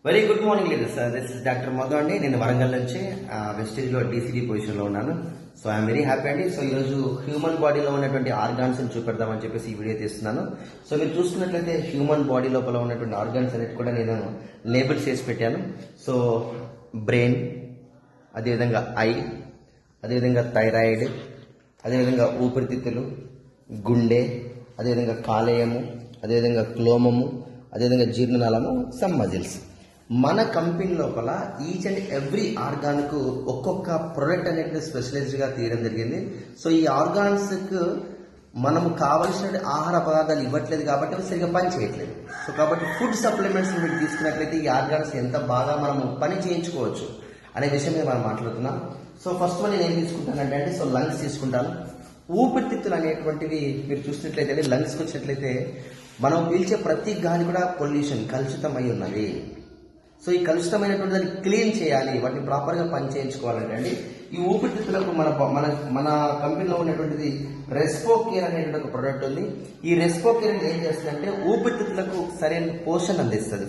Very good morning leaders. This is doctor Madhu అండి. నేను వరంగల్ నుంచి వెస్టేజ్లో డీసీడీ పొజిషన్లో ఉన్నాను. సో ఐఎమ్ వెరీ హ్యాపీ అండి. సో ఈరోజు హ్యూమన్ బాడీలో ఉన్నటువంటి ఆర్గాన్స్ చూపెడదామని చెప్పేసి ఈ వీడియో తీస్తున్నాను. సో మీరు చూసుకున్నట్లయితే హ్యూమన్ బాడీ లోపల ఉన్నటువంటి ఆర్గాన్స్ అనేది కూడా నేను లేబుల్స్ చేసి పెట్టాను. సో బ్రెయిన్, అదేవిధంగా ఐ, అదేవిధంగా థైరాయిడ్, అదేవిధంగా ఊపిరితిత్తులు, గుండె, అదేవిధంగా కాలేయము, అదేవిధంగా క్లోమము, అదేవిధంగా జీర్ణనాళము, సమ్ మజిల్స్. మన కంపెనీ లోపల ఈచ్ అండ్ ఎవ్రీ ఆర్గాన్కు ఒక్కొక్క ప్రొడక్ట్ అనేది స్పెషలైజ్డ్గా తీయడం జరిగింది. సో ఈ ఆర్గాన్స్కు మనము కావలసిన ఆహార పదార్థాలు ఇవ్వట్లేదు కాబట్టి అవి సరిగ్గా పని చేయట్లేదు. సో కాబట్టి ఫుడ్ సప్లిమెంట్స్ మీరు తీసుకున్నట్లయితే ఈ ఆర్గాన్స్ ఎంత బాగా మనము పని చేయించుకోవచ్చు అనే విషయం మీద మనం మాట్లాడుతున్నాం. సో ఫస్ట్ వన్ నేను ఏం తీసుకుంటానంటే సో లంగ్స్ తీసుకుంటాను. ఊపిరితిత్తులు అనేటువంటివి మీరు చూసినట్లయితే లంగ్స్కి వచ్చినట్లయితే మనం పీల్చే ప్రతి గాలి కూడా పొల్యూషన్, కలుషితమై ఉన్నది. సో ఈ కలుషితమైనటువంటి దాన్ని క్లీన్ చేయాలి, వాటిని ప్రాపర్గా పని చేయించుకోవాలంటే అండి ఈ ఊపిరితిత్తులకు మన మన మన కంపెనీలో ఉన్నటువంటిది రెస్పో కేర్ అనేటువంటి ఒక ప్రోడక్ట్ ఉంది. ఈ రెస్పో కేర్ ఏం చేస్తుందంటే ఊపిరితిత్తులకు సరైన పోషణ అందిస్తుంది.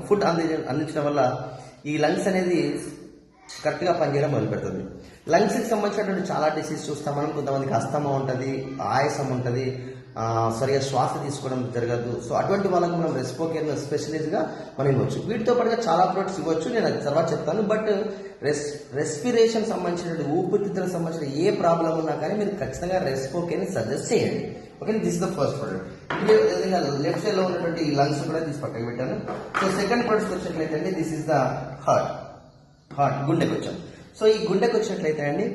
ఫుడ్ అందించడం వల్ల ఈ లంగ్స్ అనేది కరెక్ట్గా పనిచేయడం మొదలు పెడుతుంది. లంగ్స్కి సంబంధించినటువంటి చాలా డిసీజ్ చూస్తాం మనం. కొంతమందికి అస్తమా ఉంటుంది, ఆయాసం ఉంటుంది, సరిగా శ్వాస తీసుకోవడం జరగదు. సో అటువంటి వాళ్ళకి మనం రెస్పో కేర్ స్పెషలిస్ట్గా మనం ఇవ్వచ్చు. వీటితో పాటుగా చాలా ప్రొడక్ట్స్ ఇవ్వచ్చు, నేను అది తర్వాత చెప్తాను. బట్ రెస్పిరేషన్ సంబంధించిన ఊపిరితిత్తులకు సంబంధించిన ఏ ప్రాబ్లం ఉన్నా కానీ మీరు ఖచ్చితంగా రెస్పో కేర్ని సజెస్ట్ చేయండి. Okay, this the first product. విధంగా లెఫ్ట్ సైడ్ లో ఉన్నటువంటి లంగ్స్ కూడా తీసి పక్కకు పెట్టాను. సో సెకండ్ ప్రొడక్ట్స్ వచ్చినట్లయితే దిస్ ఇస్ ద హార్ట్, గుండెకి వచ్చాం. సో ఈ గుండెకి వచ్చినట్లయితే అండి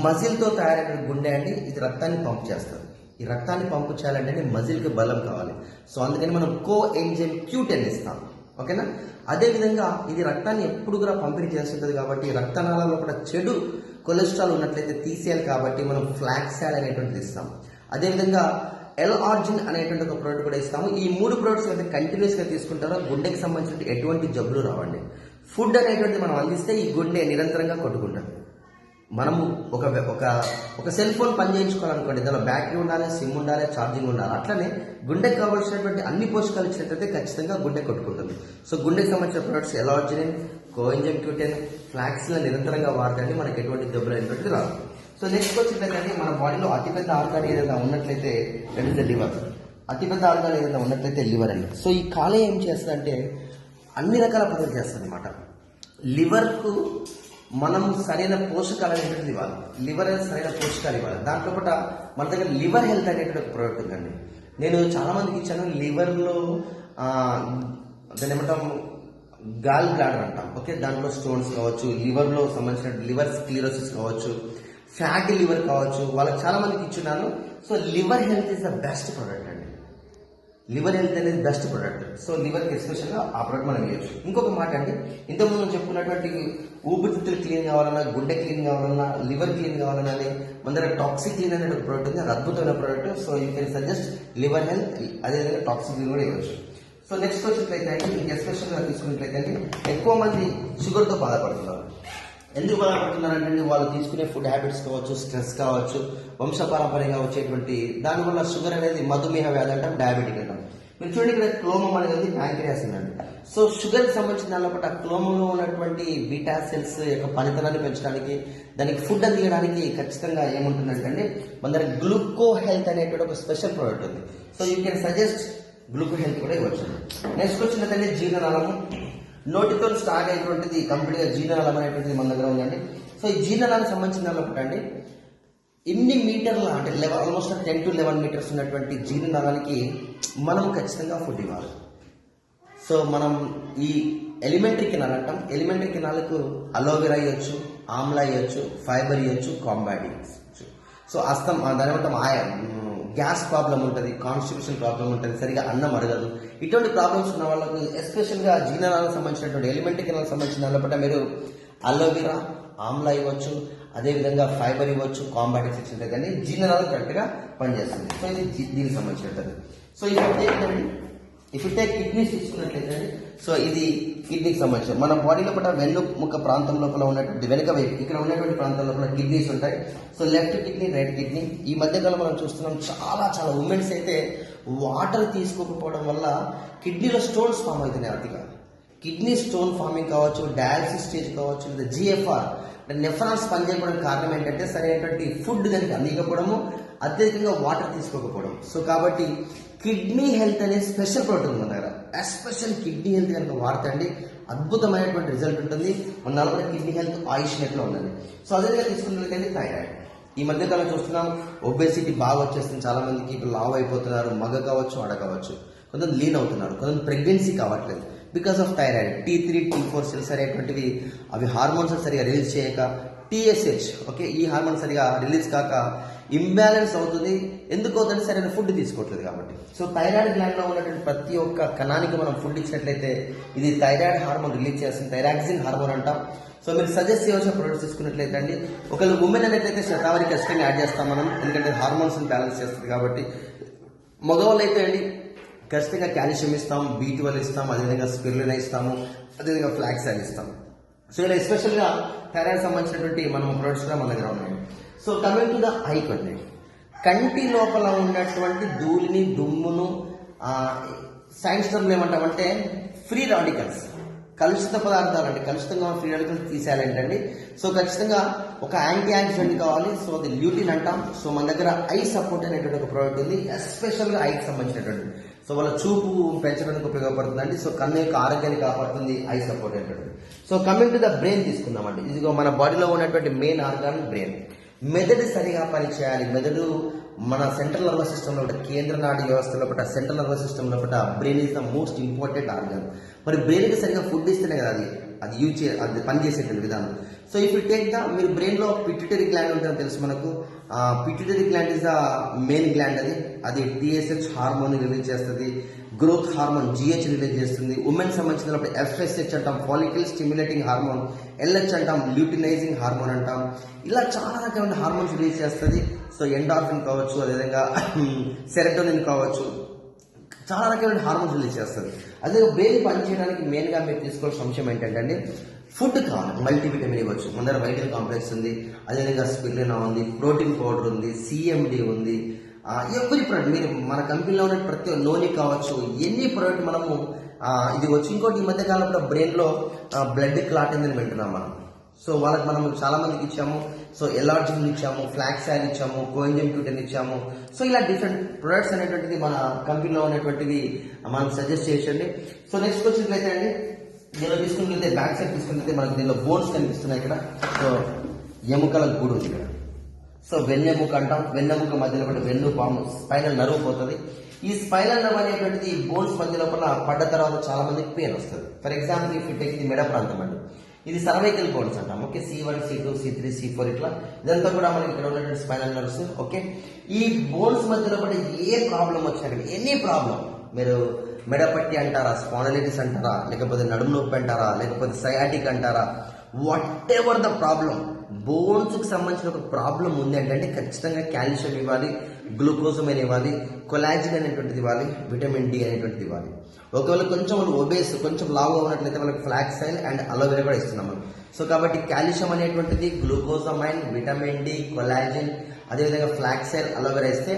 మజిల్తో తయారైన గుండె అండి, ఇది రక్తాన్ని పంప్ చేస్తుంది. ఈ రక్తాన్ని పంపు చేయాలంటే మజిల్కి బలం కావాలి. సో అందుకని మనం కో ఎంజైమ్ Q10 ఇస్తాం. ఓకేనా, అదేవిధంగా ఇది రక్తాన్ని ఎప్పుడు కూడా పంపిణీ చేస్తుంటుంది కాబట్టి రక్తనాళాల్లో కూడా చెడు కొలెస్ట్రాల్ ఉన్నట్లయితే తీసేయాలి కాబట్టి మనం ఫ్లాక్సాల్ అనేటువంటిది ఇస్తాం. అదేవిధంగా L-arginine అనేటువంటి ఒక ప్రోడక్ట్ కూడా ఇస్తాము. ఈ మూడు ప్రోడక్ట్స్ అయితే కంటిన్యూస్గా తీసుకుంటారో గుండెకి సంబంధించిన ఎటువంటి జబ్బులు రావండి. ఫుడ్ అనేటువంటిది మనం అందిస్తే ఈ గుండె నిరంతరంగా కొట్టుకుంటాం. మనము ఒక సెల్ ఫోన్ పని చేయించుకోవాలనుకోండి, దానిలో బ్యాటరీ ఉండాలి, సిమ్ ఉండాలి, ఛార్జింగ్ ఉండాలి. అట్లనే గుండెకి కావాల్సినటువంటి అన్ని పోషకాలు ఇచ్చినట్లయితే ఖచ్చితంగా గుండె కొట్టుకుంటుంది. సో గుండెకి సంబంధించిన ప్రొడక్ట్స్ L-arginine, కోఎంజైమ్ Q10, ఫ్లాక్సిన్ నిరంతరంగా వాడితే మనకి ఎటువంటి జబ్బులు అనేటువంటిది రాదు. సో నెక్స్ట్ వచ్చినట్లయితే మన బాడీలో అతిపెద్ద ఆర్గాన్ ఏదైనా ఉన్నట్లయితే దట్ ఇస్ ద లివర్. అతిపెద్ద ఆర్గాన్ ఏదైనా ఉన్నట్లయితే లివర్ అండి. సో ఈ కాలేయం ఏం చేస్తుందంటే అన్ని రకాల పనులు చేస్తుంది అనమాట. లివర్కు మనం సరైన పోషకాలు అనేటువంటిది ఇవ్వాలి. లివర్ సరైన పోషకాలు ఇవ్వాలి. దాంట్లో కూడా మన దగ్గర లివర్ హెల్త్ అనేటువంటి ఒక ప్రోడక్ట్ ఉందండి. నేను చాలా మందికి ఇచ్చాను. లివర్లో దాన్ని ఏమంటాం, గాల్ బ్లాడర్ అంటాం. ఓకే, దాంట్లో స్టోన్స్ కావచ్చు, లివర్లో సంబంధించిన లివర్ స్క్లీరోసిస్ కావచ్చు, ఫ్యాటీ లివర్ కావచ్చు, వాళ్ళకి చాలా మందికి ఇచ్చున్నాను. So liver health is the best product అండి. లివర్ హెల్త్ అనేది బెస్ట్ ప్రోడక్ట్. సో లివర్కి ఎస్పెషల్గా ఆ ప్రోడక్ట్ మనం వేయచ్చు. ఇంకొక మాట అండి, ఇంతకుముందు చెప్పుకున్నటువంటి ఊపిరితిత్తులు క్లీన్ కావాలన్నా, గుండె క్లీన్ కావాలన్నా, లివర్ క్లీన్ కావాలన్నా మన దగ్గర టాక్సిక్ క్లీన్ అనే ప్రోడక్ట్ ఉంది. అది అద్భుతమైన product. So you can suggest liver health, అదేవిధంగా టాక్సిక్ క్లీన్ కూడా ఇవ్వచ్చు. సో నెక్స్ట్ వచ్చినట్లయితే మీకు ఎస్పెషల్గా తీసుకున్నట్లయితే ఎక్కువ మంది షుగర్తో బాధపడుతున్నారు. ఎందుకు బాధపడుతున్నారంటే వాళ్ళు తీసుకునే ఫుడ్ హ్యాబిట్స్ కావచ్చు, స్ట్రెస్ కావచ్చు, వంశపారంపర్యంగా వచ్చేటువంటి దానివల్ల షుగర్ అనేది మధుమేహ వ్యాధి అంటాం, డయాబెటిక్ అంటాం. మీరు చూడండి, ఇక్కడ క్లోమం అనేది ప్యాంక్రియాస్ ఉందండి. సో షుగర్కి సంబంధించిన దానిలో ఆ క్లోమంలో ఉన్నటువంటి బీటా సెల్స్ యొక్క పనితనాన్ని పెంచడానికి, దానికి ఫుడ్ అందించడానికి ఖచ్చితంగా ఏముంటుందంటే మన దగ్గర గ్లూకో హెల్త్ అనేటువంటి ఒక స్పెషల్ ప్రోడక్ట్ ఉంది. So you can suggest గ్లూకో health కూడా ఇవ్వచ్చు. నెక్స్ట్ వచ్చినట్లయితే జీర్ణనాళము. నోటితో స్టార్ట్ అయినటువంటిది కంప్లీట్గా జీర్ణనాళం అనేటువంటిది మన దగ్గర ఉందండి. సో ఈ జీర్ణనాళానికి సంబంధించిన దానిలో అండి ఎన్ని మీటర్ల అంటే ఆల్మోస్ట్ 10 to 11 మీటర్స్ ఉన్నటువంటి జీర్ణనాళానికి మనం ఖచ్చితంగా ఫుడ్ ఇవ్వాలి. సో మనం ఈ ఎలిమెంటరీ కెనాల్ అంటాం. ఎలిమెంటరీ కెనాల్కు అలోవెరా ఇవ్వచ్చు, ఆమ్లా ఇవ్వచ్చు, ఫైబర్ ఇవ్వచ్చు, కాంబాట్ ఇవ్వచ్చు. సో దాని ఏమంటాం గ్యాస్ ప్రాబ్లం ఉంటుంది, కాన్స్టిట్యూషన్ ప్రాబ్లం ఉంటుంది, సరిగా అన్నం అరగదు. ఇటువంటి ప్రాబ్లమ్స్ ఉన్న వాళ్ళకు ఎస్పెషల్గా జీర్ణనాళానికి సంబంధించినటువంటి ఎలిమెంటరీ కెనాల్ సంబంధించిన దానిలో మీరు అలోవెరా, ఆమ్లా ఇవ్వచ్చు, అదేవిధంగా ఫైబర్ ఇవ్వచ్చు, కాంబాటిక్స్ ఇచ్చింటే కానీ జీర్ణనాళం కరెక్ట్గా పనిచేస్తుంది. సో ఇది దీనికి సంబంధించినది. సో ఇఫ్ టేక్ కిడ్నీస్ తీసుకున్నట్లయితే సో ఇది కిడ్నీకి సంబంధించిన మన బాడీలో కూడా వెన్నుముక ప్రాంతం లోపల ఉన్నటువంటి వెనుక వైపు ఇక్కడ ఉన్నటువంటి ప్రాంతం లోపల కిడ్నీస్ ఉంటాయి. So left kidney, right kidney. ఈ మధ్యకాలం మనం చూస్తున్నాం చాలా ఉమెన్స్ అయితే వాటర్ తీసుకోకపోవడం వల్ల కిడ్నీలో స్టోన్స్ ఫామ్ అవుతున్నాయి. అతిగా కిడ్నీ స్టోన్ ఫార్మింగ్ కావచ్చు, డయాలసిస్ స్టేజ్ కావచ్చు, లేదా జిఎఫ్ఆర్ నెఫ్రాన్స్ పనిచేయకపోవడానికి కారణం ఏంటంటే సరైనటువంటి ఫుడ్ కనుక అందించకపోవడము, అత్యధికంగా వాటర్ తీసుకోకపోవడం. సో కాబట్టి కిడ్నీ హెల్త్ అనేది స్పెషల్ ప్రోడక్ట్ ఉంది మన దగ్గర. ఎస్పెషల్ కిడ్నీ హెల్త్ కనుక వాడతండి అద్భుతమైనటువంటి రిజల్ట్ ఉంటుంది. మన నలుగురు కిడ్నీ హెల్త్ ఆయుష్ నెట్లో ఉందండి. సో అదేవిధంగా తీసుకున్నట్లయితే థైరాయిడ్. ఈ మధ్యకాలం చూస్తున్నాం ఒబేసిటీ బాగా వచ్చేస్తుంది, చాలా మందికి ఇప్పుడు లావ్ అయిపోతున్నారు, మగ కావచ్చు, ఆడ కావచ్చు, కొంతమంది లీన్ అవుతున్నారు, కొంతమంది ప్రెగ్నెన్సీ కావట్లేదు because of thyroid. T3, T4 cells అనేటువంటివి అవి హార్మోన్స్ సరిగా రిలీజ్ చేయక, TSH ఓకే ఈ హార్మోన్ సరిగా రిలీజ్ కాక ఇంబ్యాలెన్స్ అవుతుంది. ఎందుకు అవుతుంది? సరైన ఫుడ్ తీసుకోవట్లేదు కాబట్టి. సో థైరాయిడ్ గ్లాండ్ లో ఉన్నటువంటి ప్రతి ఒక్క కణానికి మనం ఫుడ్ ఇచ్చినట్లయితే ఇది థైరాయిడ్ హార్మోన్ రిలీజ్ చేస్తుంది, థైరాక్సిన్ హార్మోన్ అంటాం. సో మీరు సజెస్ట్ చేయవలసిన ప్రొడక్ట్స్ తీసుకున్నట్లయితే అండి, ఒకవేళ ఉమెన్ అనేట్లయితే శతావరి ఖచ్చితంగా యాడ్ చేస్తాం మనం, ఎందుకంటే హార్మోన్స్ బ్యాలెన్స్ చేస్తుంది కాబట్టి. మగవాళ్ళు అయితే అండి ఖచ్చితంగా కాల్షియం ఇస్తాం, B12 ఇస్తాం, అదేవిధంగా స్పిరులినా ఇస్తాము, అదేవిధంగా ఫ్లాక్స్ ఆయిల్ ఇస్తాం. సో ఇలా ఎస్పెషల్గా థైరాయిడ్ సంబంధించినటువంటి మనం ప్రొడక్ట్స్ కూడా మన దగ్గర ఉన్నాయి. So coming to the I కండి, కంటి లోపల ఉన్నటువంటి ధూళిని, దుమ్మును సైన్స్ టర్మ్లో ఏమంటామంటే ఫ్రీ రాడికల్స్, కలుషిత పదార్థాలు అంటే కలుషితంగా ఫ్రీ రాడికల్స్ తీసేయాలంటండి. సో ఖచ్చితంగా ఒక యాంటీ ఆక్సిడెంట్ కావాలి. సో అది ల్యూటిన్ అంటాం. సో మన దగ్గర ఐ సపోర్ట్ అనేటువంటి ఒక ప్రోడక్ట్ ఉంది, ఎస్పెషల్గా ఐకి సంబంధించినటువంటి. సో వాళ్ళ చూపు పెంచడానికి ఉపయోగపడుతుందండి. సో కన్ను యొక్క ఆరోగ్యాన్ని కాపాడుతుంది ఐ సపోర్ట్ అనేటువంటి. So coming to the brain తీసుకుందామండి. ఇదిగో మన బాడీలో ఉన్నటువంటి మెయిన్ ఆర్గాన్ బ్రెయిన్. మెదడు సరిగా పనిచేయాలి. మెదడు మన సెంట్రల్ నర్వస్ సిస్టమ్ లోపల, కేంద్ర నాడీ వ్యవస్థ లోపల, సెంట్రల్ నర్వస్ సిస్టమ్ లోపల brain is the most important organ. మరి బ్రెయిన్కి సరిగా ఫుడ్ ఇస్తేనే కదా అది అది పనిచేసేటువంటి విధానం. So if you take the, మీరు బ్రెయిన్ లో పిట్యూటరీ గ్లాండ్ ఉంటుందని తెలుసు మనకు. Pituitary gland is the main gland. అది TSH హార్మోన్ రిలీజ్ చేస్తుంది, గ్రోత్ హార్మోన్ GH రిలీజ్ చేస్తుంది. ఉమెన్ సంబంధించిన FSH అంటాం, ఫాలికల్ స్టిమ్యులేటింగ్ హార్మోన్, LH అంటాం, ల్యూటినైజింగ్ హార్మోన్ అంటాం. ఇలా చాలా రకమైన హార్మోన్స్ రిలీజ్ చేస్తుంది. సో ఎండార్ఫిన్ కావచ్చు, అదేవిధంగా సెరటోనిన్ కావచ్చు, చాలా రకమైన హార్మోన్స్ రిలీజ్ చేస్తుంది. అదే బ్రెయిన్ పనిచేయడానికి మెయిన్గా మీరు తీసుకోవాల్సిన అంశం ఏంటంటే ఫుడ్ కావాలి. మల్టీవిటమిన్ ఇవ్వచ్చు, మన దగ్గర వైటల్ కాంప్లెక్స్ ఉంది, అదేవిధంగా స్పిరులినా ఉంది, ప్రోటీన్ పౌడర్ ఉంది, CMD ఉంది. ఎవ్రీ ప్రోడక్ట్ మీరు మన కంపెనీలో ఉన్న ప్రతి నోని కావచ్చు, ఎన్ని ప్రోడక్ట్ మనము ఇది వచ్చి. ఇంకోటి ఈ మధ్య కాలంలో బ్రెయిన్ లో బ్లడ్ క్లాట్ అయిందని వింటున్నాం మనం. సో వాళ్ళకి మనం చాలా మందికి ఇచ్చాము. సో ఎలార్జిన్ ఇచ్చాము, ఫ్లాక్స్ ఆయిల్ ఇచ్చాము, కోఎంజైమ్ Q10 ఇచ్చాము. సో ఇలా డిఫరెంట్ ప్రొడక్ట్స్ అనేటువంటిది మన కంపెనీలో ఉన్నటువంటివి మనం సజెస్ట్ చేయండి. సో నెక్స్ట్ వచ్చినట్లయితే అండి, దీనిలో తీసుకున్నట్లయితే బ్యాక్ సైడ్ తీసుకున్నట్లయితే మనకి దీనిలో బోన్స్ కనిపిస్తున్నాయి ఇక్కడ. సో ఎముకల గూడు ఉంది ఇక్కడ. సో వెన్నెముక అంటాం, వెన్నెముక మధ్యలో పడి వెన్ను పాము స్పైనల్ నర్వ్ పోతుంది. ఈ స్పైనల్ నర్వ్ అనేటువంటిది బోన్స్ మధ్య లోపల పడ్డ తర్వాత చాలా మందికి పెయిన్ వస్తుంది. ఫర్ ఎగ్జాంపుల్ ఇఫ్ టేక్ ఇది మెడ ప్రాంతం అండి, ఇది సర్వైకల్ బోన్స్ అంటాం. Okay, C1, C2, C3, C4 ఇట్లా ఇదంతా కూడా మనకి ఇక్కడ ఉన్నటువంటి స్పైనల్ నర్వ్స్. ఓకే, ఈ బోన్స్ మధ్యలో పడి ఏ ప్రాబ్లం వచ్చినా, ఎనీ ప్రాబ్లం, మీరు మెడపట్టి అంటారా, స్పాండిలైటిస్ అంటారా, లేకపోతే నడుము నొప్పి అంటారా, లేకపోతే సయాటిక్ అంటారా, what ever the problem, bones కి సంబంధించిన ఒక ప్రాబ్లం ఉంది అంటే ఖచ్చితంగా కాల్షియం ఇవ్వాలి, గ్లూకోజమైన్ ఇవ్వాలి, కొలాజిన్ అనేటువంటిది ఇవ్వాలి, విటమిన్ D అనేటువంటిది ఇవ్వాలి. ఒకవేళ కొంచెం ఒబేస్, కొంచెం లావుగా ఉన్నట్లయితే వాళ్ళకి ఫ్లాక్స్ ఆయిల్ అండ్ అలోవెరా కూడా ఇస్తున్నాం మనం. సో కాబట్టి కాల్షియం అనేటువంటిది, గ్లూకోజమైన్, విటమిన్ D, కొలాజిన్, అదేవిధంగా ఫ్లాక్స్ ఆయిల్, అలోవెరా ఇస్తే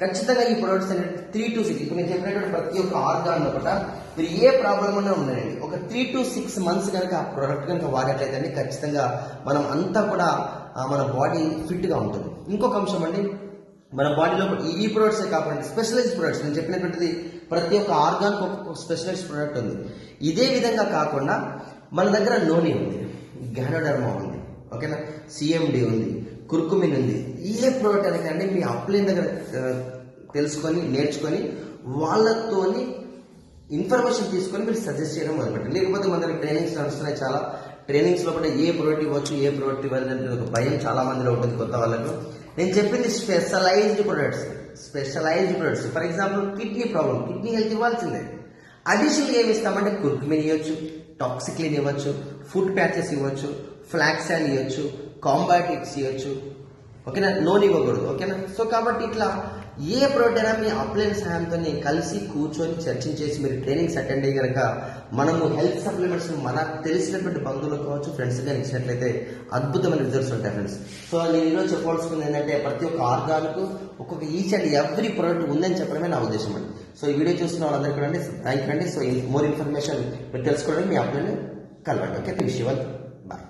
ఖచ్చితంగా ఈ ప్రొడక్ట్స్ అనేది 3 to 6, ఇప్పుడు నేను చెప్పినటువంటి ప్రతి ఒక్క ఆర్గాన్ ఒకట మీరు ఏ ప్రాబ్లం అన్నా ఉన్నాయండి, ఒక 3 to 6 months కనుక ఆ ప్రొడక్ట్ కనుక వాడేట్లయితే ఖచ్చితంగా మనం అంతా కూడా మన బాడీ ఫిట్ గా ఉంటుంది. ఇంకొక అంశం అండి, మన బాడీలో ఈ ప్రొడక్ట్సే కాకుండా స్పెషలైజ్డ్ ప్రొడక్ట్స్, నేను చెప్పినటువంటిది ప్రతి ఒక్క ఆర్గాన్ ఒక స్పెషలైజ్డ్ ప్రొడక్ట్ ఉంది. ఇదే విధంగా కాకుండా మన దగ్గర నోని ఉంది, గ్యానోడర్మా ఉంది, ఓకేనా, CMD ఉంది, కుర్కుమిన్ ఉంది. ఏ ప్రోడక్ట్ అనేది మీ అప్లైన్ దగ్గర తెలుసుకొని నేర్చుకొని వాళ్ళతోని ఇన్ఫర్మేషన్ తీసుకొని మీరు సజెస్ట్ చేయడం మొదలుపెట్టండి. లేకపోతే మన దగ్గర ట్రైనింగ్స్ నడుస్తున్నాయి, చాలా ట్రైనింగ్స్ లో కూడా ఏ ప్రోడక్ట్ ఇవ్వచ్చు, ఏ ప్రోడక్ట్ ఇవ్వాలి అంటే ఒక భయం చాలా మందిలో ఉంటుంది కొత్త వాళ్ళకు. నేను చెప్పింది specialized products. For example kidney problem, kidney health ఇవ్వాల్సిందే. అడిషనల్గా ఏమి ఇస్తామంటే కుర్కుమిన్ ఇవ్వచ్చు, టాక్సిక్లిన్ ఇవ్వచ్చు, ఫుడ్ ప్యాచెస్ ఇవ్వచ్చు, ఫ్లాక్స్ ఆయిల్ ఇవ్వచ్చు, కాంబాటిక్స్ ఇవ్వచ్చు, ఓకేనా, నోన్ ఇవ్వకూడదు, ఓకేనా. సో కాబట్టి ఇట్లా ఏ ప్రోడక్ట్ అయినా మీ అప్లైన్ సహాయంతో కలిసి కూర్చొని చర్చించేసి మీరు ట్రైనింగ్స్ అటెండ్ అయ్యి కనుక మనము హెల్త్ సప్లిమెంట్స్ మనకు తెలిసినటువంటి బంధువులకు కావచ్చు, ఫ్రెండ్స్ గా ఇచ్చినట్లయితే అద్భుతమైన రిజల్ట్స్ ఉంటాయి ఫ్రెండ్స్. సో నేను ఈరోజు చెప్పవలసింది ఏంటంటే ప్రతి ఒక్క ఆర్గాన్కు ఒక్కొక్క ఈచ్ అండ్ ఎవ్రీ ప్రోడక్ట్ ఉందని చెప్పడమే నా ఉద్దేశం అండి. సో ఈ వీడియో చూస్తున్న వాళ్ళందరికీ కూడా అండి థ్యాంక్ యూ అండి. సో మోర్ ఇన్ఫర్మేషన్ మీరు తెలుసుకోవడానికి మీ అప్లైన్ కలవండి. Okay, wish you all.